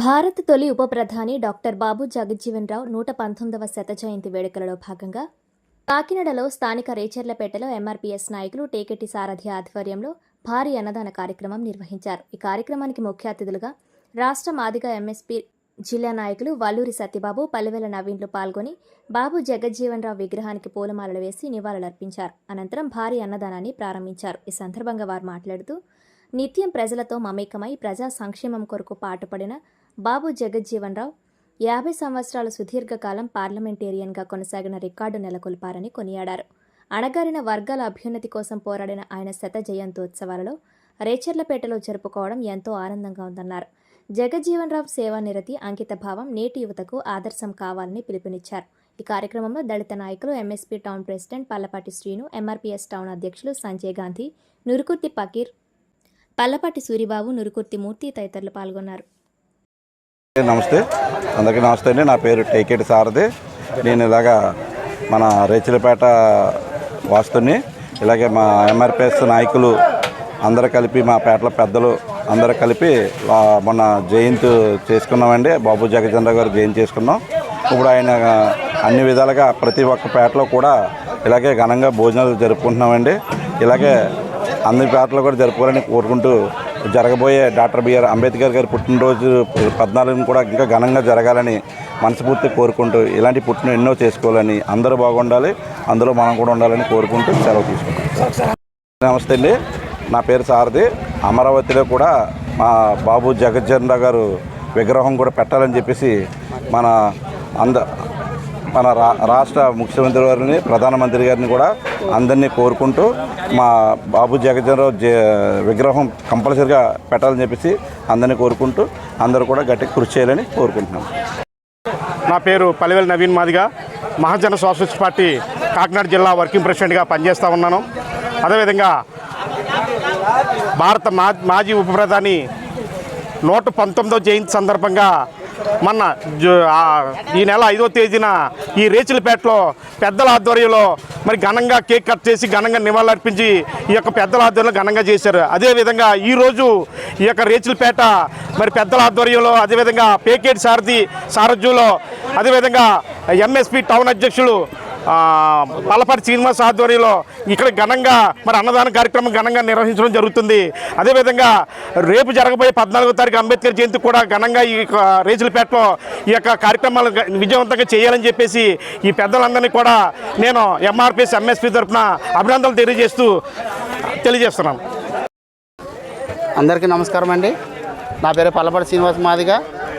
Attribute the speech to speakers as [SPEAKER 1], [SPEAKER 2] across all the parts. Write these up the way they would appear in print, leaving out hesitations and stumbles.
[SPEAKER 1] భారత తొలి ఉప ప్రధాని డాక్టర్ బాబు జగజ్జీవన్ రావు 119వ శత జయంతి వేడుకలలో భాగంగా కాకినాడలో స్థానిక రేచర్లపేటలో ఎంఆర్పీఎస్ నాయకులు టేకెట్టి సారథి ఆధ్వర్యంలో భారీ అన్నదాన కార్యక్రమం నిర్వహించారు. ఈ కార్యక్రమానికి ముఖ్య అతిథులుగా రాష్ట్ర మాదిగ ఎంఎస్పీ జిల్లా నాయకులు వల్లూరి సత్యబాబు, పల్లెవేల నవీన్లు పాల్గొని బాబు జగజ్జీవన్ రావు విగ్రహానికి పూలమాలలు వేసి నివాళులర్పించారు. అనంతరం భారీ అన్నదానాన్ని ప్రారంభించారు. ఈ సందర్భంగా వారు మాట్లాడుతూ నిత్యం ప్రజలతో మమేకమై ప్రజా సంక్షేమం కొరకు పాటుపడిన బాబు జగజ్జీవన్ రావు 50 సంవత్సరాల సుదీర్ఘకాలం పార్లమెంటేరియన్గా కొనసాగిన రికార్డు నెలకొల్పారని కొనియాడారు. అణగారిన వర్గాల అభ్యున్నతి కోసం పోరాడిన ఆయన శత జయంతోత్సవాలలో రేచర్లపేటలో జరుపుకోవడం ఎంతో ఆనందంగా ఉందన్నారు. జగజ్జీవన్ రావు సేవానిరతి, అంకితభావం నేటి యువతకు ఆదర్శం కావాలని పిలుపునిచ్చారు. ఈ కార్యక్రమంలో దళిత నాయకులు, MSP town president Pallapati Srinu, MRPS town అధ్యక్షులు సంజయ్ గాంధీ, నురుకుర్తి పకీర్, పల్లపాటి సూరిబాబు, నురుకుర్తి మూర్తి తదితరులు పాల్గొన్నారు.
[SPEAKER 2] నమస్తే, అందరికీ నమస్తే అండి. నా పేరు టేకెట్టి సారథి. నేను ఇలాగా మన రేచర్లపేట వాస్తుని, ఇలాగే మా ఎంఆర్పిఎస్ నాయకులు అందరూ కలిపి, మా పేటల పెద్దలు అందరూ కలిపి మొన్న జయంతి చేసుకున్నామండి. బాబు జగజ్జీవన్ రావు గారు జయంతి చేసుకున్నాం. ఇప్పుడు ఆయన అన్ని విధాలుగా ప్రతి ఒక్క పేటలో కూడా ఇలాగే ఘనంగా భోజనాలు జరుపుకుంటున్నామండి. ఇలాగే అన్ని పేటలో కూడా జరుపుకోవాలని కోరుకుంటూ, జరగబోయే డాక్టర్ బిఆర్ అంబేద్కర్ గారి పుట్టినరోజు 14ని కూడా ఇంకా ఘనంగా జరగాలని మనస్ఫూర్తి కోరుకుంటూ, ఇలాంటి పుట్టిన ఎన్నో చేసుకోవాలని, అందరూ బాగుండాలి, అందులో మనం కూడా ఉండాలని కోరుకుంటూ సెలవు తీసుకుంటాం. నమస్తే అండి, నా పేరు సారథి. అమరావతిలో కూడా మా బాబు జగజ్జీవన్ రావు గారు విగ్రహం కూడా పెట్టాలని చెప్పేసి మన రాష్ట్ర ముఖ్యమంత్రి గారిని, ప్రధానమంత్రి గారిని కూడా అందరినీ కోరుకుంటూ, మా బాబు జగజ్జీవన్ రావు విగ్రహం కంపల్సరీగా పెట్టాలని చెప్పేసి అందరినీ కోరుకుంటూ, అందరూ కూడా గట్టిగా కృషి చేయాలని కోరుకుంటున్నాం.
[SPEAKER 3] నా పేరు పల్లెవేల నవీన్ మాదిగ, మహాజన సోషలిస్ట్ పార్టీ కాకినాడ జిల్లా వర్కింగ్ ప్రెసిడెంట్గా పనిచేస్తూ ఉన్నాను. అదేవిధంగా భారత మాజీ ఉప ప్రధాని 119వ జయంతి సందర్భంగా మొన్న ఈ నెల 5వ తేదీన ఈ రేచర్లపేటలో పెద్దల ఆధ్వర్యంలో మరి ఘనంగా కేక్ కట్ చేసి ఘనంగా నివాళులర్పించి ఈ యొక్క పెద్దల ఆధ్వర్యంలో ఘనంగా చేశారు. అదేవిధంగా ఈరోజు ఈ యొక్క రేచర్లపేట మరి పెద్దల ఆధ్వర్యంలో, అదేవిధంగా టేకెట్టి సారథి సారథ్యంలో, అదేవిధంగా ఎంఎస్పీ టౌన్ అధ్యక్షులు పల్లపాటి శ్రీనివాస్ ఆధ్వర్యంలో ఇక్కడ ఘనంగా మరి అన్నదాన కార్యక్రమం ఘనంగా నిర్వహించడం జరుగుతుంది. అదేవిధంగా రేపు జరగబోయే 14వ తారీఖు అంబేద్కర్ జయంతి కూడా ఘనంగా ఈ రేచర్లపేటలో ఈ యొక్క కార్యక్రమాలు విజయవంతంగా చేయాలని చెప్పేసి ఈ పెద్దలందరినీ కూడా నేను ఎంఆర్పిఎస్ ఎంఎస్పీ తరఫున అభినందనలు తెలియజేస్తున్నాను.
[SPEAKER 4] అందరికీ నమస్కారం అండి. నా పేరు పల్లపాటి శ్రీనివాస్ మాదిగ,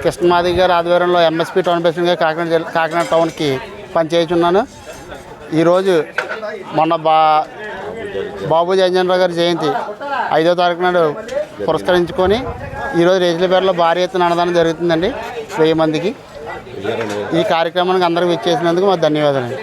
[SPEAKER 4] కృష్ణ మాదిగ గారి ఆధ్వర్యంలో ఎంఎస్పీ టౌన్ ప్రెసిడెంట్గా కాకినాడ టౌన్కి పనిచేస్తున్నాను. ఈరోజు మొన్న బాబు జగజ్జీవన్ రావు గారి జయంతి 5వ తారీఖు నాడు పురస్కరించుకొని ఈరోజు రేచర్లపేటలో భారీ ఎత్తున అన్నదానం జరుగుతుందండి 1000 మందికి. ఈ కార్యక్రమానికి అందరికీ విచ్చేసినందుకు మాకు ధన్యవాదాలు.